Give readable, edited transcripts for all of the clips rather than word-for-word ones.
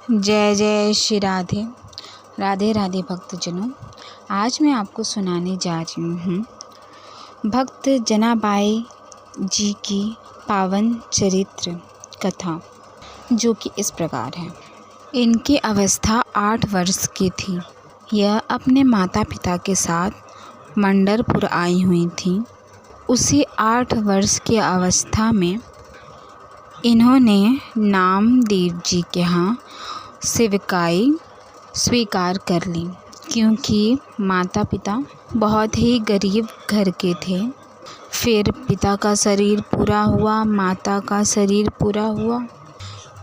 जय जय श्री राधे राधे राधे भक्तजनों। आज मैं आपको सुनाने जा रही हूँ भक्त जनाबाई जी की पावन चरित्र कथा, जो कि इस प्रकार है। इनकी अवस्था 8 वर्ष की थी। यह अपने माता पिता के साथ मंडरपुर आई हुई थी। उसी 8 वर्ष की अवस्था में इन्होंने नामदेव जी के यहाँ सेवकाई स्वीकार कर ली, क्योंकि माता पिता बहुत ही गरीब घर के थे। फिर पिता का शरीर पूरा हुआ, माता का शरीर पूरा हुआ।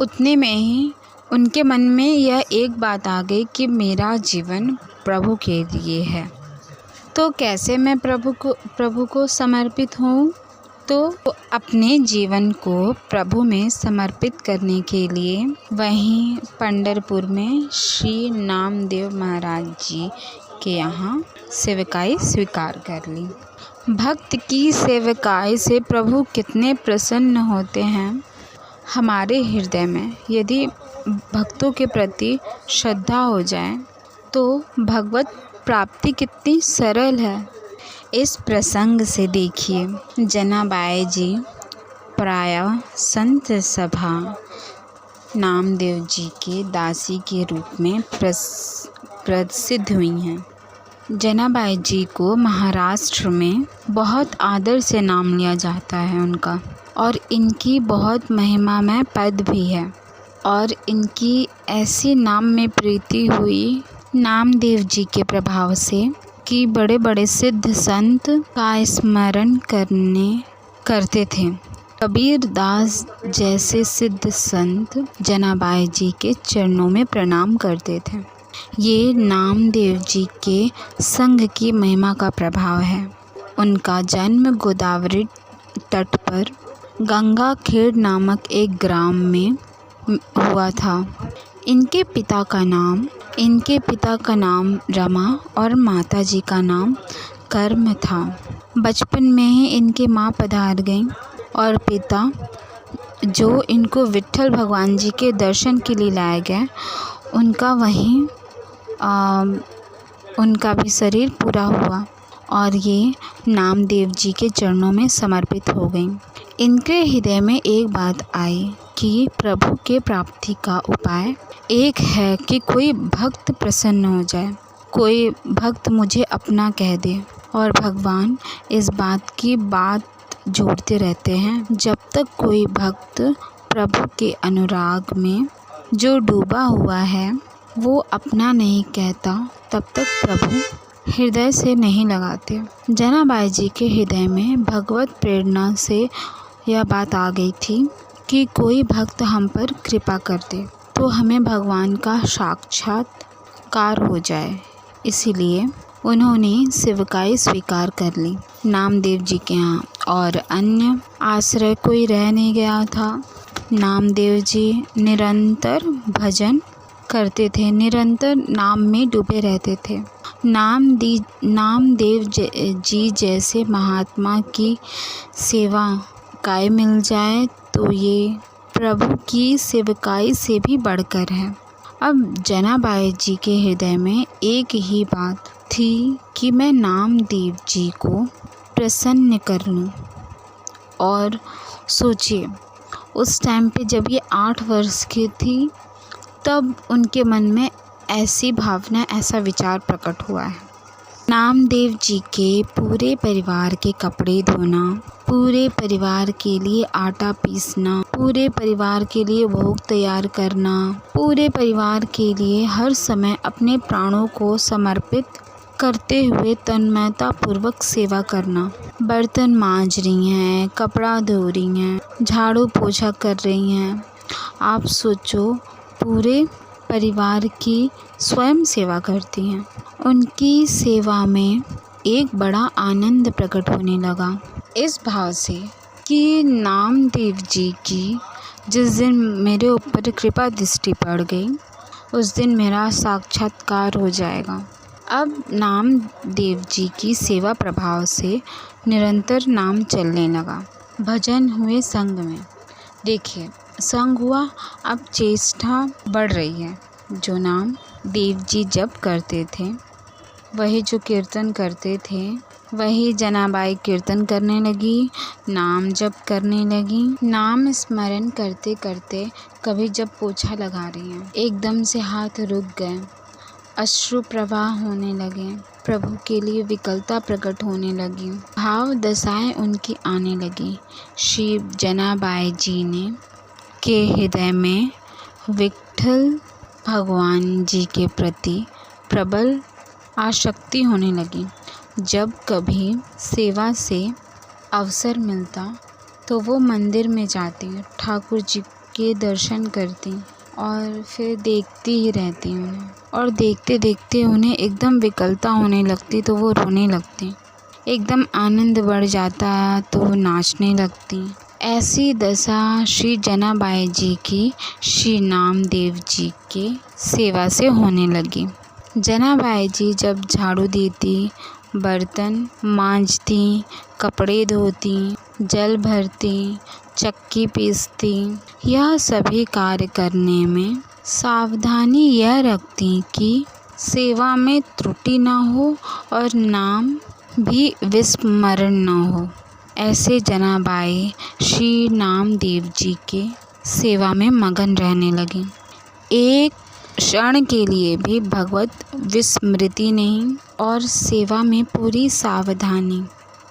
उतने में ही उनके मन में यह एक बात आ गई कि मेरा जीवन प्रभु के लिए है, तो कैसे मैं प्रभु को समर्पित हूँ। तो अपने जीवन को प्रभु में समर्पित करने के लिए वहीं पंढरपुर में श्री नामदेव महाराज जी के यहाँ सेवकाई स्वीकार कर ली। भक्त की सेवकाई से प्रभु कितने प्रसन्न होते हैं। हमारे हृदय में यदि भक्तों के प्रति श्रद्धा हो जाए तो भगवत प्राप्ति कितनी सरल है। इस प्रसंग से देखिए, जनाबाई जी प्रायः संत सभा नामदेव जी के दासी के रूप में प्रसिद्ध हुई हैं। जनाबाई जी को महाराष्ट्र में बहुत आदर से नाम लिया जाता है उनका, और इनकी बहुत महिमामय पद भी है। और इनकी ऐसी नाम में प्रीति हुई नामदेव जी के प्रभाव से कि बड़े बड़े सिद्ध संत का स्मरण करते थे। कबीर दास जैसे सिद्ध संत जनाबाई जी के चरणों में प्रणाम करते थे। ये नामदेव जी के संग की महिमा का प्रभाव है। उनका जन्म गोदावरी तट पर गंगाखेड़ नामक एक ग्राम में हुआ था। इनके पिता का नाम रमा और माताजी का नाम कर्म था। बचपन में ही इनकी माँ पधार गईं और पिता, जो इनको विट्ठल भगवान जी के दर्शन के लिए लाए गए, उनका भी शरीर पूरा हुआ और ये नामदेव जी के चरणों में समर्पित हो गईं। इनके हृदय में एक बात आई कि प्रभु के प्राप्ति का उपाय एक है कि कोई भक्त प्रसन्न हो जाए, कोई भक्त मुझे अपना कह दे। और भगवान इस बात की बात जोड़ते रहते हैं। जब तक कोई भक्त प्रभु के अनुराग में जो डूबा हुआ है वो अपना नहीं कहता, तब तक प्रभु हृदय से नहीं लगाते। जनाबाई जी के हृदय में भगवत प्रेरणा से यह बात आ गई थी कि कोई भक्त हम पर कृपा कर दे तो हमें भगवान का साक्षात्कार हो जाए। इसीलिए उन्होंने सेवकाई स्वीकार कर ली नामदेव जी के यहाँ, और अन्य आश्रय कोई रह नहीं गया था। नामदेव जी निरंतर भजन करते थे, निरंतर नाम में डूबे रहते थे। नामदेव जी जैसे महात्मा की सेवा काय मिल जाए तो ये प्रभु की सेवकाई से भी बढ़कर है। अब जनाबाई जी के हृदय में एक ही बात थी कि मैं नामदेव जी को प्रसन्न कर लूं। और सोचिए, उस टाइम पे जब ये 8 वर्ष की थी, तब उनके मन में ऐसी भावना, ऐसा विचार प्रकट हुआ है। नामदेव जी के पूरे परिवार के कपड़े धोना, पूरे परिवार के लिए आटा पीसना, पूरे परिवार के लिए भोग तैयार करना, पूरे परिवार के लिए हर समय अपने प्राणों को समर्पित करते हुए तन्मयता पूर्वक सेवा करना। बर्तन मांज रही हैं, कपड़ा धो रही हैं, झाड़ू पोछा कर रही हैं। आप सोचो, पूरे परिवार की स्वयं सेवा करती हैं। उनकी सेवा में एक बड़ा आनंद प्रकट होने लगा, इस भाव से कि नामदेव जी की जिस दिन मेरे ऊपर कृपा दृष्टि पड़ गई, उस दिन मेरा साक्षात्कार हो जाएगा। अब नामदेव जी की सेवा प्रभाव से निरंतर नाम चलने लगा। भजन हुए संग में। देखिए, संग हुआ। अब चेष्टा बढ़ रही है। जो नाम देव जी जप करते थे, वही जो कीर्तन करते थे, वही जनाबाई कीर्तन करने लगी, नाम जप करने लगी। नाम स्मरण करते करते कभी जब पोछा लगा रही हैं, एकदम से हाथ रुक गए, अश्रु प्रवाह होने लगे, प्रभु के लिए विकलता प्रकट होने लगी, भाव दशाएं उनकी आने लगी। श्री जनाबाई जी ने के हृदय में विट्ठल भगवान जी के प्रति प्रबल आसक्ति होने लगी। जब कभी सेवा से अवसर मिलता तो वो मंदिर में जाती, ठाकुर जी के दर्शन करती और फिर देखती ही रहती उन्हें, और देखते देखते उन्हें एकदम विकलता होने लगती तो वो रोने लगती, एकदम आनंद बढ़ जाता तो वो नाचने लगती। ऐसी दशा श्री जनाबाई जी की श्री नामदेव जी के सेवा से होने लगी। जनाबाई जी जब झाड़ू देती, बर्तन मांजती, कपड़े धोती, जल भरती, चक्की पीसती, यह सभी कार्य करने में सावधानी यह रखती कि सेवा में त्रुटि न हो और नाम भी विस्मरण न हो। ऐसे जनाबाई श्री नामदेव जी के सेवा में मगन रहने लगी। एक क्षण के लिए भी भगवत विस्मृति नहीं और सेवा में पूरी सावधानी,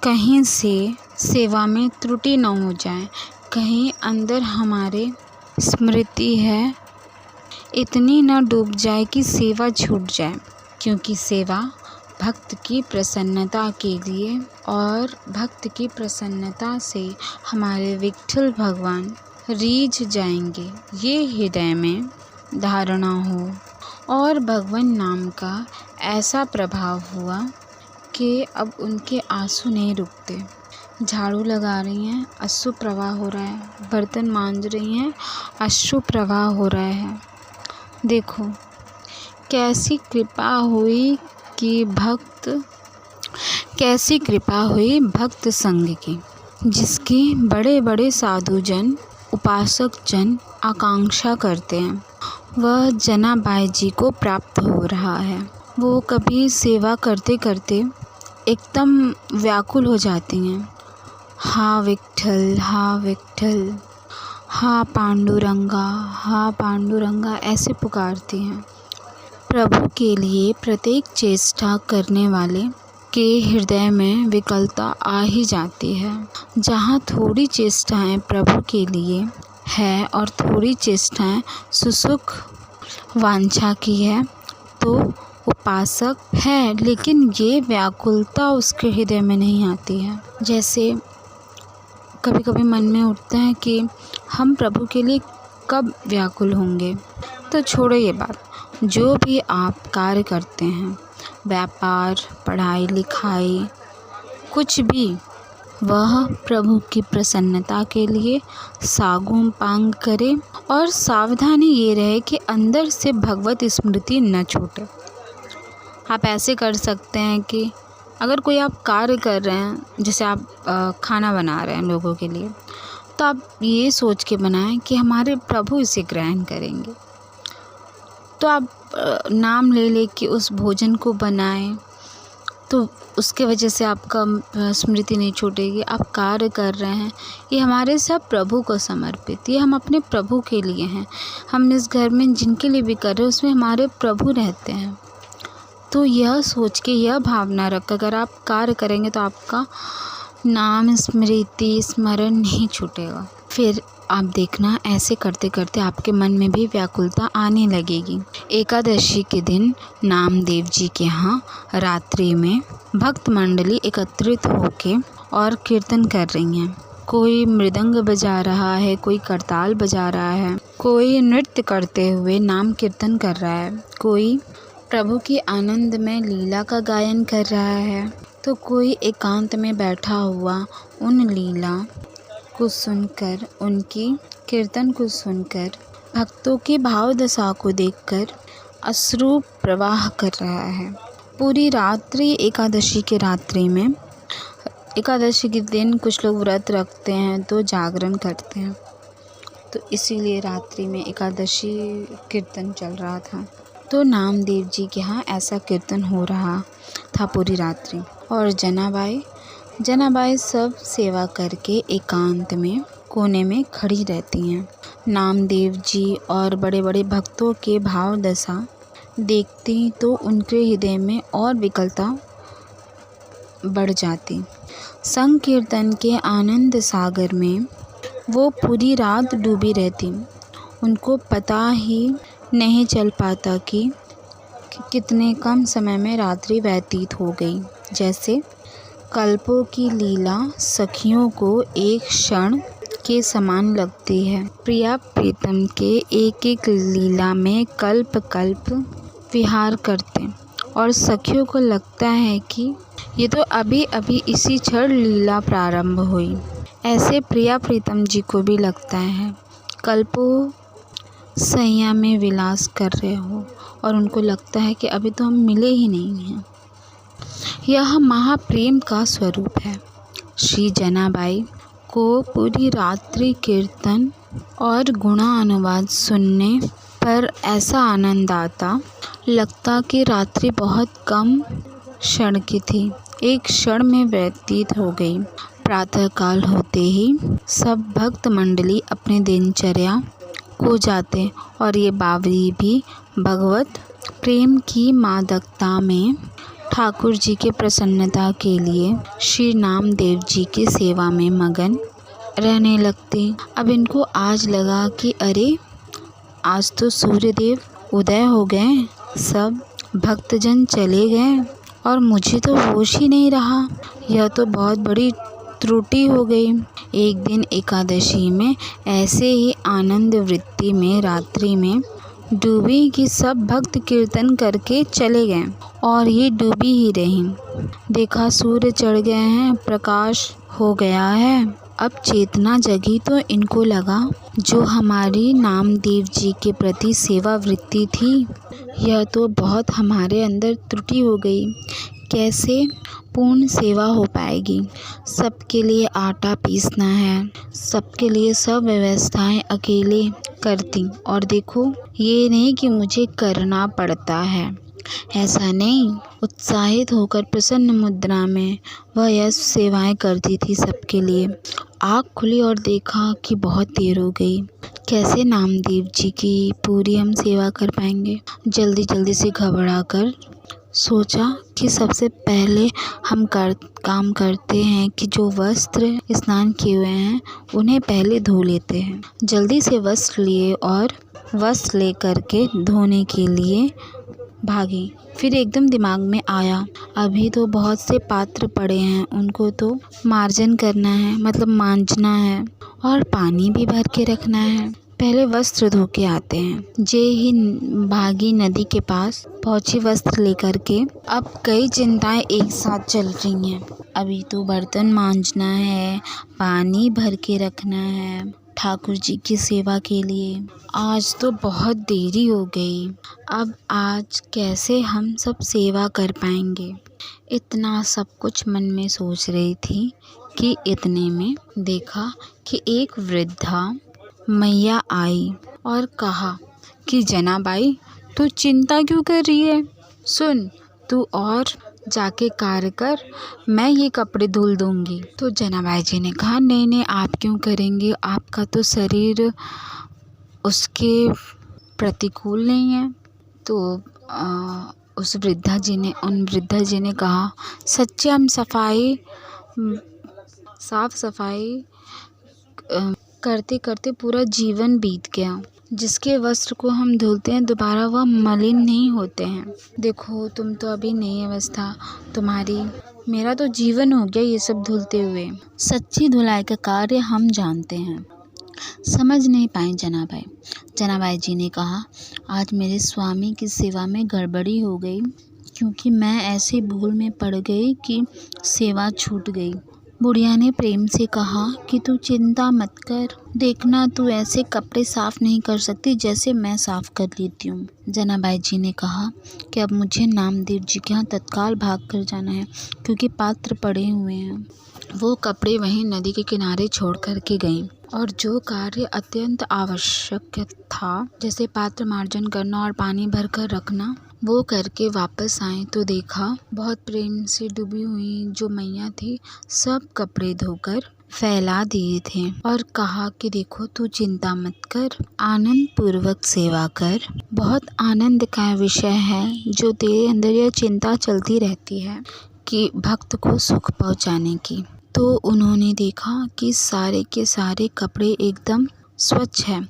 कहीं से सेवा में त्रुटि न हो जाए, कहीं अंदर हमारे स्मृति है इतनी न डूब जाए कि सेवा छूट जाए, क्योंकि सेवा भक्त की प्रसन्नता के लिए, और भक्त की प्रसन्नता से हमारे विट्ठल भगवान रीझ जाएंगे, ये हृदय में धारणा हो। और भगवान नाम का ऐसा प्रभाव हुआ कि अब उनके आंसू नहीं रुकते। झाड़ू लगा रही हैं, अश्रु प्रवाह हो रहा है, बर्तन मांज रही हैं, अश्रु प्रवाह हो रहा है। देखो कैसी कृपा हुई भक्त संग की, जिसकी बड़े बड़े साधु जन, उपासक जन आकांक्षा करते हैं, वह जनाबाई जी को प्राप्त हो रहा है। वो कभी सेवा करते करते एकदम व्याकुल हो जाती हैं। हाँ विट्ठल, हाँ विट्ठल, हाँ पांडुरंगा, हाँ पांडुरंगा, ऐसे पुकारती हैं। प्रभु के लिए प्रत्येक चेष्टा करने वाले के हृदय में विकलता आ ही जाती है। जहाँ थोड़ी चेष्टाएं प्रभु के लिए है और थोड़ी चेष्टाएं सुसुख वांछा की है तो उपासक है, लेकिन ये व्याकुलता उसके हृदय में नहीं आती है। जैसे कभी कभी मन में उठता है कि हम प्रभु के लिए कब व्याकुल होंगे। तो छोड़ो ये बात, जो भी आप कार्य करते हैं, व्यापार, पढ़ाई लिखाई, कुछ भी, वह प्रभु की प्रसन्नता के लिए सागुम पांग करे, और सावधानी ये रहे कि अंदर से भगवत स्मृति न छूटे। आप ऐसे कर सकते हैं कि अगर कोई आप कार्य कर रहे हैं, जैसे आप खाना बना रहे हैं लोगों के लिए, तो आप ये सोच के बनाएं कि हमारे प्रभु इसे ग्रहण करेंगे। तो आप नाम ले ले के उस भोजन को बनाएं, तो उसके वजह से आपका स्मृति नहीं छूटेगी। आप कार्य कर रहे हैं, ये हमारे सब प्रभु को समर्पित, ये हम अपने प्रभु के लिए हैं। हम इस घर में जिनके लिए भी कर रहे हैं उसमें हमारे प्रभु रहते हैं। तो यह सोच के, यह भावना रख कर अगर आप कार्य करेंगे तो आपका नाम स्मृति स्मरण नहीं छूटेगा। फिर आप देखना, ऐसे करते करते आपके मन में भी व्याकुलता आने लगेगी। एकादशी के दिन नामदेव जी के यहाँ रात्रि में भक्त मंडली एकत्रित होके और कीर्तन कर रही हैं। कोई मृदंग बजा रहा है, कोई करताल बजा रहा है, कोई नृत्य करते हुए नाम कीर्तन कर रहा है, कोई प्रभु की आनंद में लीला का गायन कर रहा है, तो कोई एकांत में बैठा हुआ उन लीला को सुनकर, उनकी कीर्तन को सुनकर, भक्तों की भाव दशा को देखकर अश्रु प्रवाह कर रहा है। पूरी रात्रि, एकादशी के रात्रि में, एकादशी के दिन कुछ लोग व्रत रखते हैं तो जागरण करते हैं, तो इसीलिए रात्रि में एकादशी कीर्तन चल रहा था। तो नामदेव जी के यहाँ ऐसा कीर्तन हो रहा था पूरी रात्रि। और जनाबाई सब सेवा करके एकांत में कोने में खड़ी रहती हैं। नामदेव जी और बड़े बड़े भक्तों के भाव दशा देखती तो उनके हृदय में और विकलता बढ़ जाती। संकीर्तन के आनंद सागर में वो पूरी रात डूबी रहती। उनको पता ही नहीं चल पाता कि कितने कम समय में रात्रि व्यतीत हो गई। जैसे कल्पों की लीला सखियों को एक क्षण के समान लगती है। प्रिया प्रीतम के एक एक लीला में कल्प कल्प विहार करते और सखियों को लगता है कि ये तो अभी अभी इसी क्षण लीला प्रारंभ हुई। ऐसे प्रिया प्रीतम जी को भी लगता है कल्पों सैया में विलास कर रहे हो और उनको लगता है कि अभी तो हम मिले ही नहीं हैं। यह महाप्रेम का स्वरूप है। श्री जनाबाई को पूरी रात्रि कीर्तन और गुणा अनुवाद सुनने पर ऐसा आनंद आता लगता कि रात्रि बहुत कम क्षण की थी, एक क्षण में व्यतीत हो गई। प्रातःकाल होते ही सब भक्त मंडली अपने दिनचर्या को जाते और ये बावरी भी भगवत प्रेम की मादकता में ठाकुर जी के प्रसन्नता के लिए श्री नामदेव जी की सेवा में मगन रहने लगती। अब इनको आज लगा कि अरे आज तो सूर्यदेव उदय हो गए, सब भक्तजन चले गए और मुझे तो होश ही नहीं रहा। यह तो बहुत बड़ी त्रुटि हो गई। एक दिन एकादशी में ऐसे ही आनंद वृत्ति में रात्रि में डूबी कि सब भक्त कीर्तन करके चले गए और ये डूबी ही रही। देखा सूर्य चढ़ गए हैं, प्रकाश हो गया है। अब चेतना जगी तो इनको लगा जो हमारी नामदेव जी के प्रति सेवा वृत्ति थी यह तो बहुत हमारे अंदर त्रुटि हो गई। कैसे पूर्ण सेवा हो पाएगी? सबके लिए आटा पीसना है, सबके लिए सब व्यवस्थाएं अकेले करती और देखो ये नहीं कि मुझे करना पड़ता है, ऐसा नहीं। उत्साहित होकर प्रसन्न मुद्रा में वह यह सेवाएं करती थी सबके लिए। आँख खुली और देखा कि बहुत देर हो गई, कैसे नामदेव जी की पूरी हम सेवा कर पाएंगे। जल्दी जल्दी से घबरा कर सोचा कि सबसे पहले हम काम करते हैं कि जो वस्त्र स्नान किए हुए हैं उन्हें पहले धो लेते हैं। जल्दी से वस्त्र लिए और वस्त्र ले करके धोने के लिए भागी। फिर एकदम दिमाग में आया अभी तो बहुत से पात्र पड़े हैं, उनको तो मार्जन करना है, मतलब मांजना है और पानी भी भर के रखना है। पहले वस्त्र धो के आते हैं। जे ही भागी नदी के पास पहुंची वस्त्र लेकर के। अब कई चिंताएं एक साथ चल रही हैं। अभी तो बर्तन मांजना है, पानी भर के रखना है ठाकुर जी की सेवा के लिए। आज तो बहुत देरी हो गई, अब आज कैसे हम सब सेवा कर पाएंगे। इतना सब कुछ मन में सोच रही थी कि इतने में देखा कि एक वृद्धा मैया आई और कहा कि जनाबाई तू चिंता क्यों कर रही है? सुन, तू और जाके कार्य कर, मैं ये कपड़े धुल दूंगी। तो जनाबाई जी ने कहा नहीं नहीं, आप क्यों करेंगे, आपका तो शरीर उसके प्रतिकूल नहीं है। तो उन वृद्धा जी ने कहा सच्चे हम साफ सफाई करते करते पूरा जीवन बीत गया। जिसके वस्त्र को हम धुलते हैं दोबारा वह मलिन नहीं होते हैं। देखो तुम तो अभी नई अवस्था तुम्हारी, मेरा तो जीवन हो गया ये सब धुलते हुए। सच्ची धुलाई का कार्य हम जानते हैं। समझ नहीं पाए जनाबाई। जनाबाई जी ने कहा आज मेरे स्वामी की सेवा में गड़बड़ी हो गई, क्योंकि मैं ऐसे भूल में पड़ गई कि सेवा छूट गई। बुढ़िया ने प्रेम से कहा कि तू चिंता मत कर, देखना तू ऐसे कपड़े साफ नहीं कर सकती जैसे मैं साफ कर लेती हूँ। जनाबाई जी ने कहा कि अब मुझे नामदेव जी के यहाँ तत्काल भाग कर जाना है, क्योंकि पात्र पड़े हुए हैं। वो कपड़े वहीं नदी के किनारे छोड़ कर के गईं और जो कार्य अत्यंत आवश्यक था, जैसे पात्र मार्जन करना और पानी भरकर रखना, वो करके वापस आए तो देखा बहुत प्रेम से डूबी हुई जो मैया थी सब कपड़े धोकर फैला दिए थे और कहा कि देखो तू चिंता मत कर, आनंद पूर्वक सेवा कर। बहुत आनंद का विषय है जो तेरे अंदर यह चिंता चलती रहती है कि भक्त को सुख पहुंचाने की। तो उन्होंने देखा कि सारे के सारे कपड़े एकदम स्वच्छ है।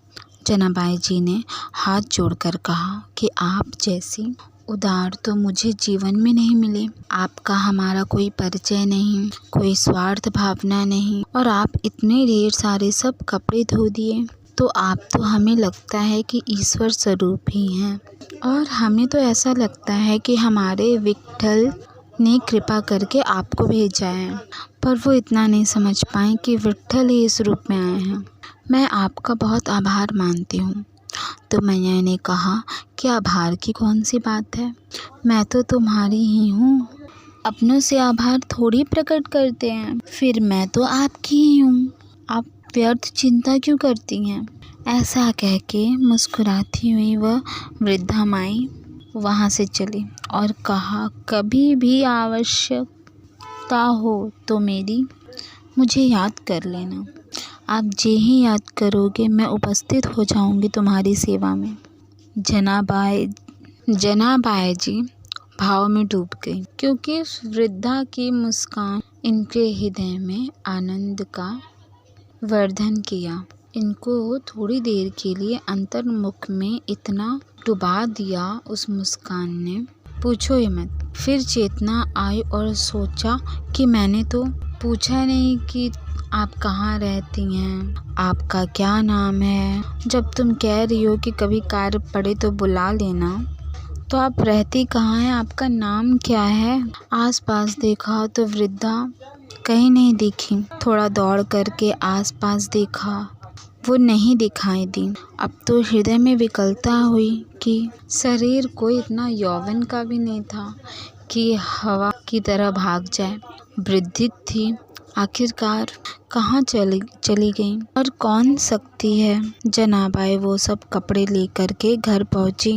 जनाबाई जी ने हाथ जोड़कर कहा कि आप जैसी उदार तो मुझे जीवन में नहीं मिले। आपका हमारा कोई परिचय नहीं, कोई स्वार्थ भावना नहीं, और आप इतने ढेर सारे सब कपड़े धो दिए तो आप तो हमें लगता है कि ईश्वर स्वरूप ही हैं, और हमें तो ऐसा लगता है कि हमारे विट्ठल ने कृपा करके आपको भेजा है। पर वो इतना नहीं समझ पाए कि विट्ठल ही इस रूप में आए हैं। मैं आपका बहुत आभार मानती हूँ। तो मैया ने कहा कि आभार की कौन सी बात है, मैं तो तुम्हारी ही हूँ, अपनों से आभार थोड़ी प्रकट करते हैं, फिर मैं तो आपकी ही हूँ, आप व्यर्थ चिंता क्यों करती हैं। ऐसा कह के मुस्कुराती हुई वह वृद्धा माई वहाँ से चली और कहा कभी भी आवश्यकता हो तो मुझे याद कर लेना। आप जे ही याद करोगे मैं उपस्थित हो जाऊंगी तुम्हारी सेवा में। जनाबाई जी भाव में डूब गई, क्योंकि उस वृद्धा की मुस्कान इनके हृदय में आनंद का वर्धन किया। इनको थोड़ी देर के लिए अंतर्मुख में इतना डुबा दिया उस मुस्कान ने, पूछो ही मत। फिर चेतना आई और सोचा कि मैंने तो पूछा नहीं कि आप कहाँ रहती हैं, आपका क्या नाम है। जब तुम कह रही हो कि कभी कार्य पड़े तो बुला लेना, तो आप रहती कहाँ हैं, आपका नाम क्या है। आसपास देखा तो वृद्धा कहीं नहीं दिखी। थोड़ा दौड़ करके आसपास देखा, वो नहीं दिखाई दी। अब तो हृदय में विकलता हुई कि शरीर कोई इतना यौवन का भी नहीं था कि हवा की तरह भाग जाए। वृद्धित थी, आखिरकार कहाँ चली गई और कौन सकती है। जनाबाई वो सब कपड़े लेकर के घर पहुंची।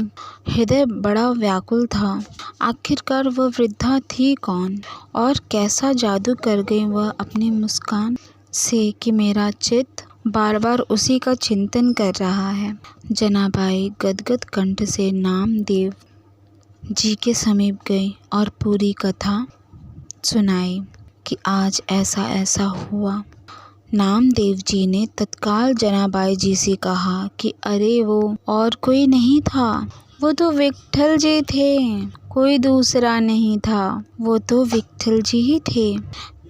हृदय बड़ा व्याकुल था, आखिरकार वह वृद्धा थी कौन और कैसा जादू कर गई वह अपनी मुस्कान से कि मेरा चित्त बार बार उसी का चिंतन कर रहा है। जनाबाई गदगद कंठ से नामदेव जी के समीप गई और पूरी कथा सुनाई कि आज ऐसा ऐसा हुआ। नामदेव जी ने तत्काल जनाबाई जी से कहा कि अरे वो और कोई नहीं था, वो तो विट्ठल जी थे, कोई दूसरा नहीं था, वो तो विट्ठल जी ही थे,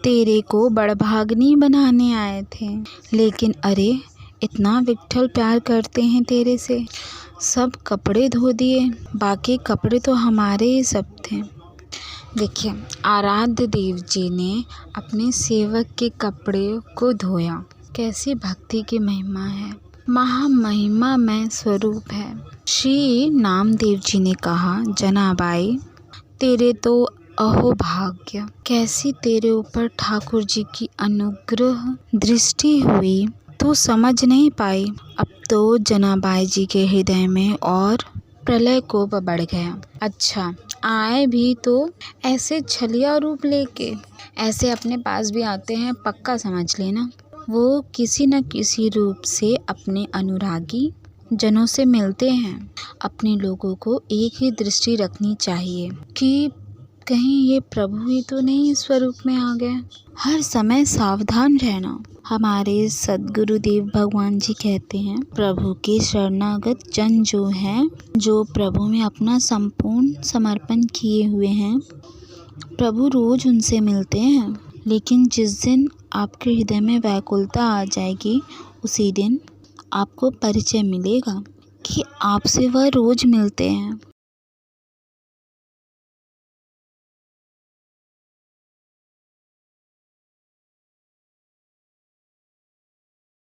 तेरे को बड़भागनी बनाने आए थे। लेकिन अरे इतना विट्ठल प्यार करते हैं तेरे से, सब कपड़े धो दिए, बाकी कपड़े तो हमारे ही सब थे। देखिए, आराध्य देव जी ने अपने सेवक के कपड़े को धोया। कैसी भक्ति की महिमा है, महामहिमामय स्वरूप है। श्री नामदेव जी ने कहा, जनाबाई तेरे तो अहो भाग्य, कैसी तेरे ऊपर ठाकुर जी की अनुग्रह दृष्टि हुई, तू समझ नहीं पाई। अब तो जनाबाई जी के हृदय में और प्रलय कोप बढ़ गया। अच्छा, आए भी तो ऐसे छलिया रूप लेके, ऐसे अपने पास भी आते हैं, पक्का समझ लेना वो किसी न किसी रूप से अपने अनुरागी जनों से मिलते हैं। अपने लोगों को एक ही दृष्टि रखनी चाहिए कि कहीं ये प्रभु ही तो नहीं स्वरूप में आ गए। हर समय सावधान रहना। हमारे सद्गुरुदेव भगवान जी कहते हैं, प्रभु के शरणागत जन जो हैं, जो प्रभु में अपना संपूर्ण समर्पण किए हुए हैं, प्रभु रोज उनसे मिलते हैं। लेकिन जिस दिन आपके हृदय में व्याकुलता आ जाएगी, उसी दिन आपको परिचय मिलेगा कि आपसे वह रोज मिलते हैं।